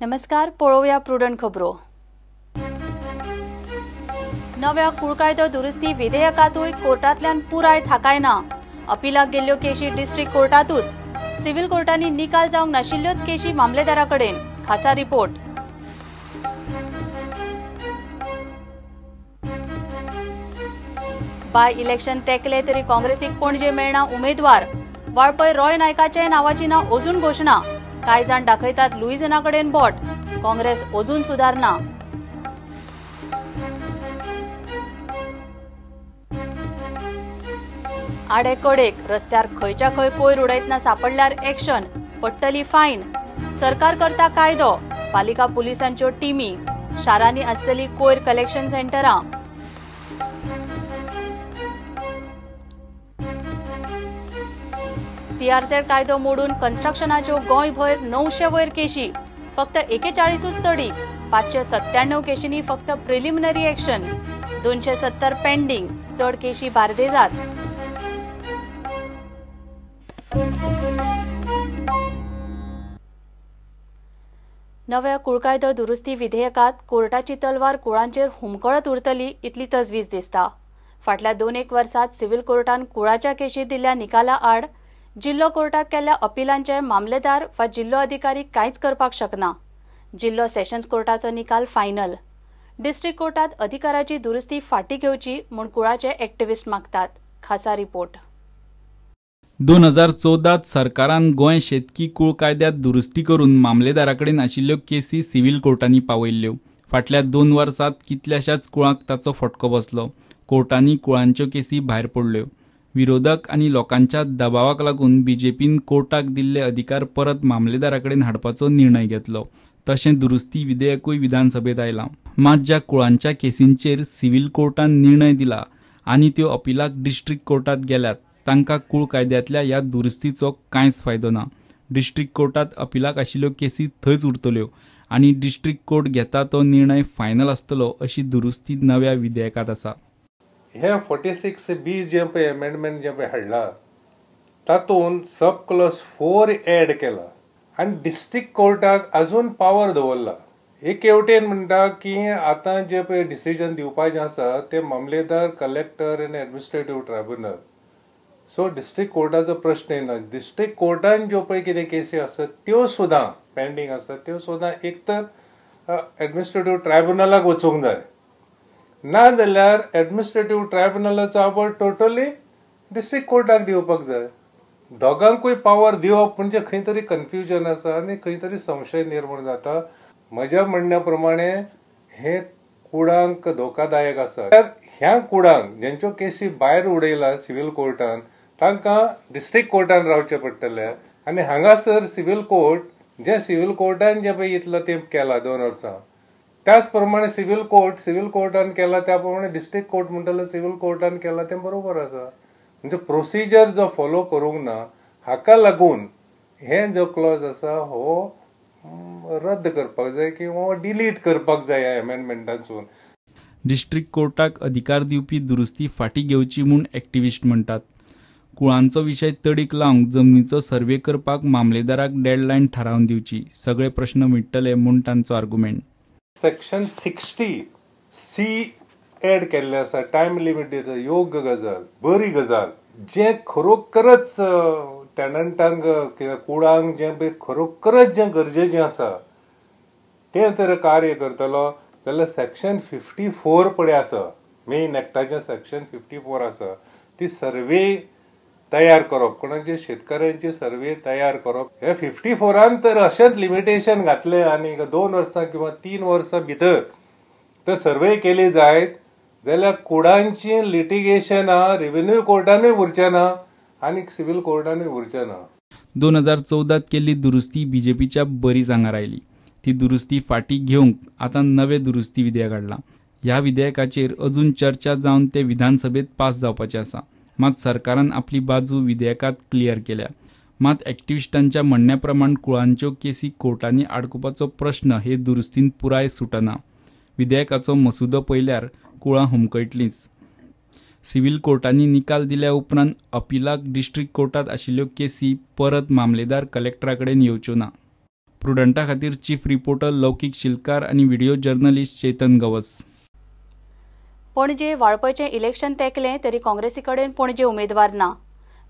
नमस्कार, पळोवया प्रुडंट खबरो। नव्या कुळ कायदो दुरुस्ती विधेयकातूय कोर्टांतल्यान पुराय थाकाय ना। अपिलाक गेल्ल्यो केशी डिस्ट्रिक्ट कोर्टातूच। सिव्हिल कोर्टांनी निकाल जावंक नाशिल्ल्योच केशी मामलेदाराकडेन। खासा रिपोर्ट। बाय इलेक्शन तेंकले तरी काँग्रेसीक पणजे मेळना उमेदवार। वाळपय रॉय नायकाचे नावाची ना अजून घोषणा। कांय जाण दाखयतात लुईजनाकडेन बोट। काँग्रेस अजून सुधारना। आडे कडेक रस्त्यार खंयच्या खंय कोयर उडयतना सापडल्यार एक्शन, पडटली फायन। सरकार करता कायदो, पालिका पुलिसांच्यो टिमी। शारांनी आसतली कोयर कलेक्शन सेंटरां। सीआरझेड कायदो मोडून कन्स्ट्रक्शनाच्यो गोंयभर 900 वयर केशी। फक्त 41 तडी। 597 केशींनी फक्त प्रिलिमिनरी एक्शन। 270 पेंडिंग। चड केशी बार्देजात। नव्या कुळ कायदो दुरुस्ती विधेयकात कोर्टाची तलवार कुळांचेर हुमकळत उरतली इतली तजवीज दिसता। फाटल्या 2-1 वर्सात सिव्हिल कोर्टान कुळाच्या केशी दिल्ल्या निकाला आड जिल्लो कोर्टात केल्ल्या अपिलांचे मामलेदार वा जिल्लो अधिकारी कांयच करपाक शकना। जिल्लो सेशन्स कोर्टाचो निकाल फायनल। डिस्ट्रिक्ट कोर्टात अधिकाराची दुरुस्ती फाटी घेवची म्हूण कुळाचे एक्टिव्हिस्ट मागतात। खासा रिपोर्ट। 2014 सरकारान गोंय शेतकी कुळ कायद्यात दुरुस्ती करून मामलेदाराकडेन आशिल्ल्यो केसी सिव्हिल कोर्टांनी पावयल्ल्यो। फाटल्या 2 वर्सांत कितल्याशाच कुळांक ताचो फटको बसलो। कोर्टांनी कुळांच्यो केसी भायर पडल्यो। विरोधक आनी लोकांच्या दबावाक लागून बीजेपीन कोर्टाक दिल्ले अधिकार परत मामलेदाराकडेन हाडपाचो निर्णय घेतलो। तशें दुरुस्ती विधेयकूय विधानसभेत आयलां। मात ज्या कुळांच्या केसींचेर सिव्हिल कोर्टान निर्णय दिला आनी त्यो अपिलाक डिस्ट्रिक्ट कोर्टात गेल्यात तांकां कुळ कायद्यातल्या ह्या दुरुस्तीचो कांयच फायदो ना। डिस्ट्रिक्ट कोर्टात अपिलाक आशिल्ल्यो केसी थंयच उरतल्यो आनी डिस्ट्रिक्ट कोर्ट घेता तो निर्णय फायनल आसतलो अशी दुरुस्ती नव्या विधेयकात आसा। हे 46B जे पळय अमेंडमेंट जे पळय हाडला तातूंत सब क्लॉज 4 ऍड केला आनी डिस्ट्रिक्ट कोर्टाक अजून पावर दवरला। एक हेवटेन म्हणटा की आतां जे पळय डिसिजन दिवपाचें आसा ते मामलेदार, कलेक्टर आनी एडमिनिस्ट्रेटिव्ह ट्रायब्युनल। सो डिस्ट्रिक्ट कोर्टाचो प्रश्न येना। डिस्ट्रिक्ट कोर्टान ज्यो पळय कितें केसी आसात त्यो सुद्दां पेंडींग आसात त्यो सुद्दां एक तर एडमिनिस्ट्रेटिव्ह ट्रायब्युनलाक वचूंक जाय ना जाल्यार एडमिनिस्ट्रेटिव्ह ट्रायब्युनलाचो आबोर टोटली डिस्ट्रिक्ट कोर्टाक दिवपाक जाय। दोगांकूय पावर दिवप म्हणजे खंय तरी कन्फ्युजन आसा आनी खंय तरी संशय निर्माण जाता। म्हज्या म्हणण्या प्रमाणे हे कुळांक धोकादायक आसा। ह्या कुळांक जेंच्यो केसी भायर उडयला सिव्हिल कोर्टान तांकां डिस्ट्रिक्ट कोर्टान रावचें पडटलें आनी हांगासर सिव्हिल कोर्ट जे सिव्हिल कोर्टान जे पळय इतलो तेंप केला 2 वर्सां त्याच प्रमाणे सिव्हिल कोर्टान केला त्या प्रमाणे डिस्ट्रिक्ट कोर्ट म्हणटले सिव्हिल कोर्टान केला तें बरोबर आसा। म्हणजे प्रोसिजर जो फॉलो करूंक ना हाका लागून हे जो क्लॉज आसा हो रद्द करपाक जाय किंवा डिलीट करपाक जाय ह्या अमेंडमेंटांतसून। डिस्ट्रिक्ट कोर्टाक अधिकार दिवपी दुरुस्ती फाटी घेवची म्हूण एक्टिव्हिस्ट म्हणटात। कुळांचो विशय तडीक लावंक जमनीचो सर्वे करपाक मामलेदाराक डेडलायन थारावन दिवची। सगळे प्रश्न मिटतले म्हूण तांचो आर्ग्युमेंट। सेक्शन 60C ऍड केल्ले आसा। टायम लिमिटेड योग्य गजाल, बरी गजाल। जे खरोखरच टॅनंटांक कुळांक जे पळय खरोखरच जे गरजेचें आसा तें तर कार्य करतलो जाल्यार सेक्शन 54 पळय आसा मेन एक्टाचें सेक्शन 54 आसा ती सर्वे तयार करप कोणाचे शेतकऱ्यांचे सर्वे तयार करप। हे 54 तर अशेंच लिमिटेशन घातले आनी 2 वर्सां किंवा 3 वर्सां भितर तर सर्वे केली जायत जाल्यार कुळांची लिटिगेशनां रेव्हेन्यू कोर्टानूय उरचें ना आनी सिव्हिल कोर्टानूय उरचें ना। 2014 केल्ली दुरुस्ती बीजेपीच्या बरीच आंगार आयली। ती दुरुस्ती फाटी घेवंक आतां नवे दुरुस्ती विधेयक हाडलां। ह्या विधेयकाचेर अजून चर्चा जावन ते विधानसभेत पास जावपाचें आसा। मात सरकारान आपली बाजू विधेयकात क्लियर केल्या। मात एक्टिव्हिस्टांच्या म्हणण्या प्रमाण कुळांच्यो केसी कोर्टांनी आडकुपाचो प्रश्न हे दुरुस्तीन पुराय सुटना। विधेयकाचो मसुदो पयल्यार कुळां हुमकळटलींच। सिव्हिल कोर्टांनी निकाल दिल्या उपरांत अपिलाक डिस्ट्रिक्ट कोर्टात आशिल्ल्यो केसी परत मामलेदार कलेक्टराकडेन येवच्यो ना। प्रुडंटा खातीर चीफ रिपोर्टर लौकीक शिलकार आनी व्हिडिओ जर्नलिस्ट चेतन गवस. पणजे वाळपयचें इलेक्शन तेंकलें तरी काँग्रेसी कडेन पणजे उमेदवार ना.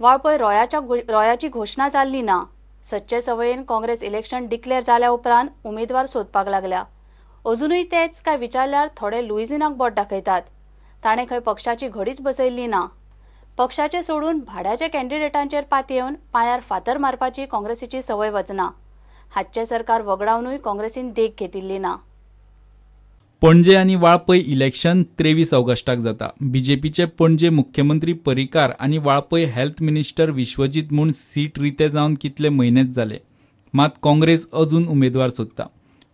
वाळपय रोयाची घोशणा जाल्ली ना. सच्चे सवयेन काँग्रेस इलेक्शन डिक्लेअर जाल्या उपरांत उमेदवार सोदपाक लागल्या. अजूनय तेच काय विचारल्यार थोडे लुइजिनाक बोट दाखयतात. ताणें खंय पक्षाची घडीच बसयल्ली ना. पक्षाचे सोडून भाड्याच्या कॅन्डिडेटांचेर पातयेवन पांयार फातर मारपाची काँग्रेसीची संवय वचना. हातचें सरकार वगडावनूय काँग्रेसीन देख घेतिल्ली ना. पणजे आनी वाळपय इलेक्शन 23 ऑगस्टाक जाता. बीजेपीचे पणजे मुख्यमंत्री परिकार आनी वाळपय हेल्थ मिनिस्टर विश्वजीत म्हूण सीट रिते जावन कितले म्हयनेच जाले. मात काँग्रेस अजून उमेदवार सोदता.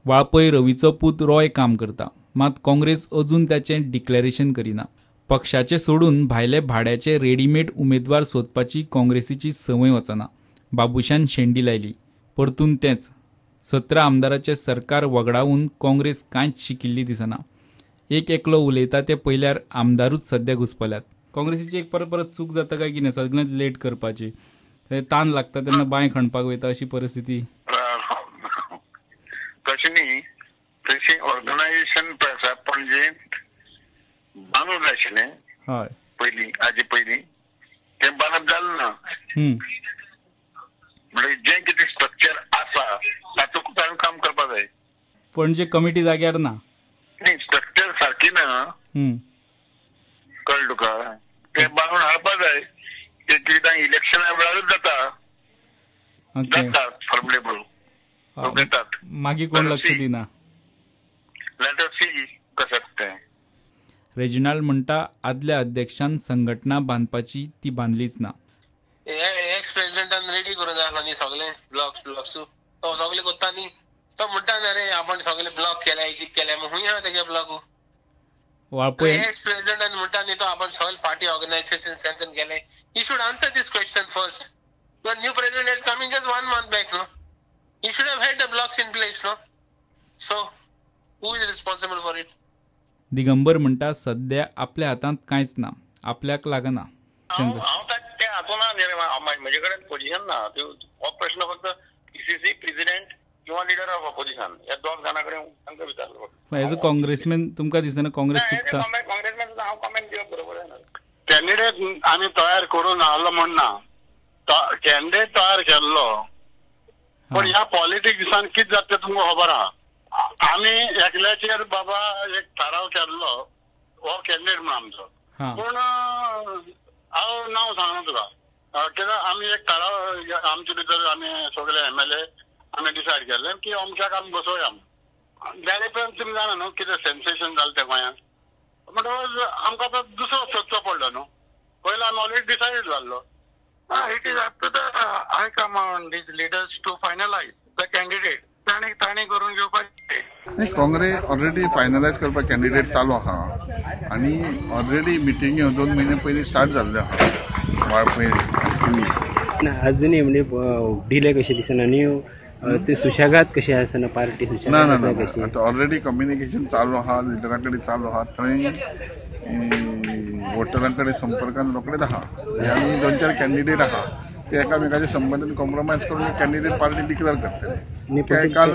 वाळपय रवीचो पूत रॉय काम करता. मात काँग्रेस अजून ताचें डिक्लेरेशन करिना. पक्षाचे सोडून भायले भाड्याचे रेडीमेड उमेदवार सोदपाची काँग्रेसीची संवय वचना. बाबुशान शेंडी लायली. परतून तेच 17 आमदाराचे सरकार वगडावून काँग्रेस कांयच शिकिल्ली दिसना. एकलो उलयता ते पयल्यार आमदारूच सद्या घुसपल्यात. काँग्रेसीची एक परत चूक जाता काय कितें सगळेंच लेट करपाची. ताण लागता तेन्ना बांय खणपाक वयता अशी परिस्थिती. तशें न्ही, तशी ऑर्गनायझेशन पणजे बांदून जाय आशिल्लें. हय हाजे पयलीं तें बांदप जालें ना. म्हणजे जें कितें स्ट्रक्चर आसा तातूंत काम करपाक जाय. पणजे कमिटी जाग्यार ना. न्ही, स्ट्रक्चर सारकी ना. कळ्ळें तुका? तें बांदून हाडपाक जाय. तें कितें इलेक्शना वेळारूच जाता फॉर्मुलेबल घेतात. मागीर कोण लक्ष दिना. लेट अस सी कशें तें. रेजिनाल्ड म्हणटा आदल्या अध्यक्षान संघटना बांदपाची ती बांदलीच ना. एक्स प्रेसिडेंटान रेडी करून जाय न्ही सगळे ब्लॉक्स तो सगळे करता न्ही. तो म्हणटा ना रे आपण सगळे ब्लॉक केले कितें केले खूंय आहा तेगे ब्लॉक. एक्स प्रेसिडेंटान म्हणटा न्ही तो आपण सगळे पार्टी ऑर्गनायझेशन स्ट्रेंथन केले. You should answer this question first. Your new president is coming just 1 month back, no? You should have had the blocks in place, no? So, who is responsible for it? Digambar म्हणटा सध्या आपल्या हातांत कांयच ना. आपल्याक लागना. म्हजे कडेन पोजिशन ना. हो प्रश्न फक्त पीसीसी प्रेसिडेंट किंवा लिडर ऑफ ऑपोजिशन या दोग जाणां कडेन तांकां विचारलो. एज अ काँग्रेसमॅन तुमकां दिसना काँग्रेस चुकता? काँग्रेसमॅन हांव कमेंट दिवप बरोबर आहे ना. कॅन्डिडेट आमी तयार करून हाडलो म्हणना. कॅन्डिडेट तयार केल्लो पण ह्या पॉलिटिक्सान कितें जाता तें तुमकां खबर आहा. आमी एकल्याचेर बाबा एक थाराव केल्लो हो कॅन्डिडेट म्हणून आमचो. पूण हांव नांव सांगना तुका कित्याक आमी एक थाराव आमचे भितर आमी सगळे MLA आमी डिसायड केल्ले की अमक्याक आमी बसोवया. जाले पण तुमी जाणा न्हू कितें सेन्सेशन जालें त्या गोंयांत. म्हणटकच आमकां आतां दुसरो सोदचो पडलो न्हू. पयलो आमी ऑलरेडी डिसायड जाल्लो. It is up to the high command, these leaders to finalize the candidate. ताणी करून घेवपाचें. काँग्रेस ऑलरेडी फायनलायज करपाक कॅन्डिडेट चालू आहा आनी ऑलरेडी मिटिंग्यो 2 म्हयने पयलीं स्टार्ट जाल्ल्यो आहा. वाळपय अजूनही म्हणजे डिले कशें दिसना न्ही. ते सुशेगाद कशें आसना पार्टी सुशेगाद कशी. आता ऑलरेडी कम्युनिकेशन चालू आहा, लिडरा कडेन चालू आहा. थंय वोटरां कडेन संपर्कान रोखडेच आहा आनी 2-4 कॅन्डिडेट आहा ते एकामेकाच्या संबंधान कॉम्प्रोमायज करून कॅन्डिडेट पार्टी डिक्लेअर करतले. काल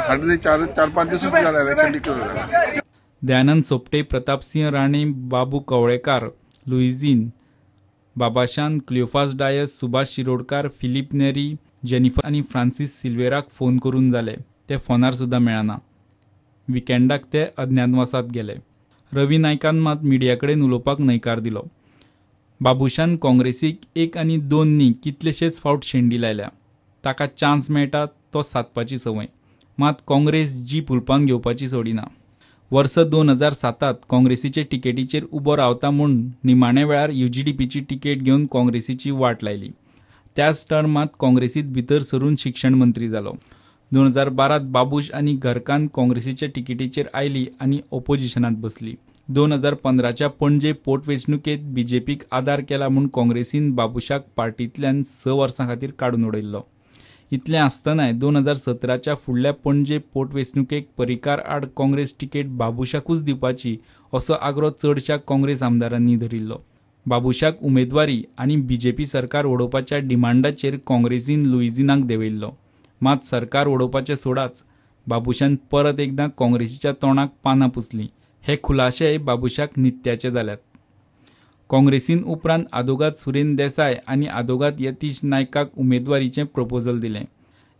हार्डली 4-5 दिवस जाले इलेक्शन डिक्लेअर जालें. दयानंद सोपटे, प्रतापसिंह राणे, बाबू कवळेकार, लुइजीन, बाबाशान, क्लिओफास डायस, सुभाष शिरोडकार, फिलिप नेरी, जेनिफर आनी फ्रांसीस सिल्वेराक फोन करून जाले. ते फोनार सुद्दां मेळना. विकेंडाक ते अज्ञातवासात गेले. रवी नायकान मात मिडिया कडेन उलोवपाक न्हयकार दिलो. बाबुशान काँग्रेसीक 1 आनी 2 न्ही कितलेशेच फावट शेंडी लायल्या. ताका चान्स मेळटा तो सादपाची संवय. मात काँग्रेस जी पुलपान घेवपाची सोडिना. वर्स 2007त काँग्रेसीचे तिकेटीचेर उबो रावता म्हूण निमाण्या वेळार UGDPची तिकेट घेवन काँग्रेसीची वाट लायली. त्याच टर्मात काँग्रेसीत भितर सरून शिक्षण मंत्री जालो. 2012त बाबूश आनी घरकान काँग्रेसीच्या तिकेटीचेर आयली आनी ऑपोजिशनांत बसली. 2015च्या पणजे पोटवेंचणुकेत बीजेपीक आदार केला म्हूण काँग्रेसीन बाबुशाक पार्टींतल्यान 6 वर्सां खातीर काडून उडयल्लो. इतलें आसतनाय 2017च्या फुडल्या पणजे पोटवेंचणुकेक परिकार आड काँग्रेस तिकेट बाबुशाकूच दिवपाची असो आग्रो चडशा काँग्रेस आमदारांनी धरिल्लो. बाबुशाक उमेदवारी आनी बीजेपी सरकार ओडोवपाच्या डिमांडाचेर काँग्रेसीन लुइजिनाक देंवयल्लो. मात सरकार उडोवपाचें सोडाच बाबुशान परत एकदां काँग्रेसीच्या तोंडाक पानां पुसलीं. हे खुलाशेय बाबुशाक नित्याचे जाल्यात. काँग्रेसीन उपरांत आदोगाद सुरेंद्र देसाय आनी आदोगाद यतीश नायकाक उमेदवारीचें प्रपोजल दिलें.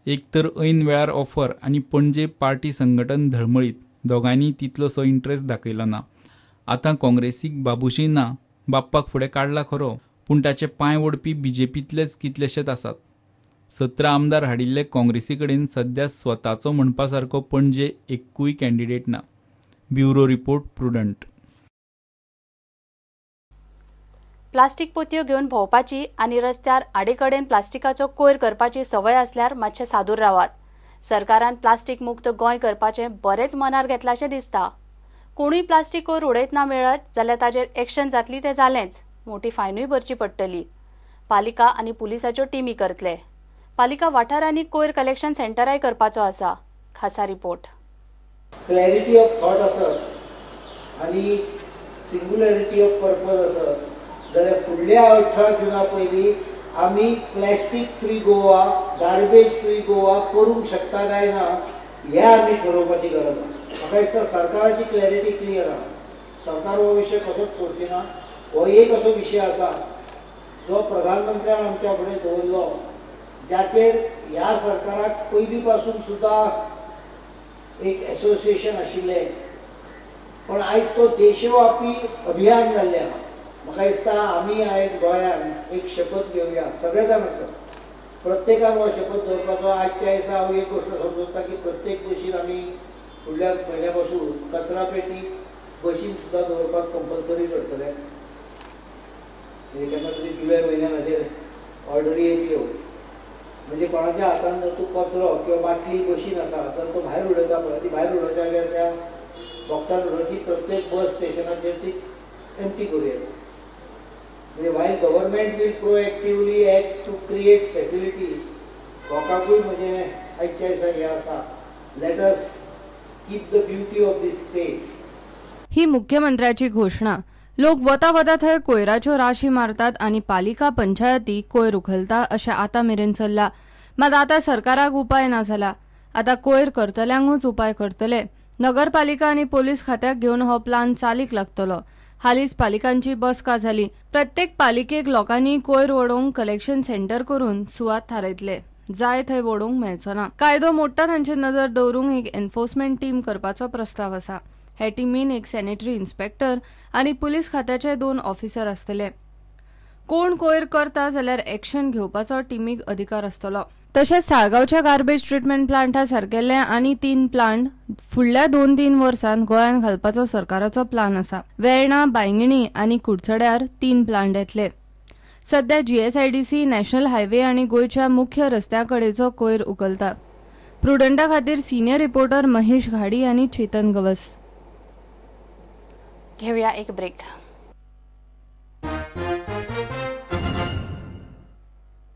एक तर ऐन वेळार ऑफर आनी पणजे पार्टी संघटन धळमळीत दोगांयनी तितलोसो इंट्रस्ट दाखयलो ना. आतां काँग्रेसीक बाबुशी ना, बाप्पाक फुडें काडला खरो, पूण ताचे पांय ओडपी बीजेपींतलेच कितलेशेच आसात. 17 आमदार हाडिल्ले काँग्रेसी कडेन सध्या स्वताचो म्हणपा सारको पणजे एक्कूय कॅन्डिडेट ना. Bureau report prudent. प्लास्टीक पोतयो घेवन भोंवपाची आनी रस्त्यार आडेकडेन प्लास्टिकाचो कोयर करपाची संवय आसल्यार मातशे सादूर रावात. सरकारान प्लास्टीक मुक्त गोंय करपाचें बरेच मनार घेतलाशें दिसता. कोणूय प्लास्टीक कोयर उडयतना मेळत जाल्यार ताचेर एक्शन जातली तें जालेंच. मोठी फायनूय भरची पडटली. पालिका आनी पुलिसाच्यो टीमी करतले. पालिका वाठारांनी कोयर कलेक्शन सेंटराय करपाचो आसा. खासा रिपोर्ट. क्लॅरिटी ऑफ थॉट आसत आनी सिंग्युलॅरिटी ऑफ पर्पज आसत जाल्यार फुडल्या 18 जुना पयलीं आमी plastic free Goa, garbage free Goa करूंक शकता काय ना हें आमी ठरोवपाची गरज आसा. म्हाका दिसता सरकाराची क्लॅरिटी क्लियर आहा. सरकार हो विशय कसोच सोडची ना. हो एक असो विशय आसा जो प्रधानमंत्र्यान आमच्या फुडें दवरलो, जाचेर ह्या सरकाराक पयलीं पासून सुद्दां एक एसोसिएशन आशिल्लें, पण आयज तो देशव्यापी अभियान जाल्लें आहा. म्हाका दिसता आमी आयज गोंयांत एक शपथ घेवया, सगळे जाण आसतात, प्रत्येकान हो शपथ दवरपाचो. आजच्या दिसा हांव एक गोश्ट समजता की प्रत्येक बशीन आमी फुडल्या म्हयन्या पासून कचरा पेटी बशीन सुद्दां दवरपाक कंपल्सरी करतले. म्हणजे केन्ना तरी जुलय म्हयन्यान हाजेर ऑर्डरी येतल्यो. म्हणजे कोणाच्या हातान जर तूं कचरो किंवा बाटली बशीन आसा तर तो भायर उडयता पळय, ती भायर उडोवच्या जाग्यार त्या बॉक्सान उडोवची. प्रत्येक बस स्टेशनाचेर ती एम्प्टी करूया. म्हणजे वायल government will proactively act to create facility, लोकांकूय म्हणजे आयच्या दिसा हें आसा, let us keep the beauty of this state. ही मुख्यमंत्र्याची घोषणा. लोक वता वता थंय कोयराच्यो राशी मारतात आनी पालिका पंचायती कोयर उखलता अशें आतां मेरेन चल्ला. मात आतां सरकाराक उपाय ना जाला. आतां कोयर करतल्यांकूच उपाय करतले. नगरपालिका आनी पोलीस खात्याक घेवन हो प्लान चालीक लागतलो. हालींच पालिकांची बसका जाली. प्रत्येक पालिकेक लोकांनी कोयर वडोवंक कलेक्शन सेंटर करून सुवात थारायतले. जाय थंय वडोवंक मेळचो ना. कायदो मोडटा तांचेर नजर दवरूंक एक एन्फोर्समेंट टीम करपाचो प्रस्ताव आसा. हे टीमीन एक सॅनिटरी इन्स्पेक्टर आनी पुलीस खात्याचे 2 ऑफिसर आसतले. कोण कोयर करता जाल्यार एक्शन घेवपाचो टीमीक अधिकार आसतलो. तशेंच साळगांवच्या गार्बेज ट्रिटमेंट प्लांटा सारकेले आनी 3 प्लांट फुडल्या 2-3 वर्सांत गोंयांत घालपाचो सरकाराचो प्लान आसा. वेर्णा, बांयगिणी आनी कुडचड्यार 3 प्लांट येतले. सध्या GSIDC नॅशनल हायवे आनी गोंयच्या मुख्य रस्त्या कडेचो कोयर उखलता. प्रुडंटा खातीर सिनियर रिपोर्टर महेश घाडी आनी चेतन गवस. घेऊया एक ब्रेक.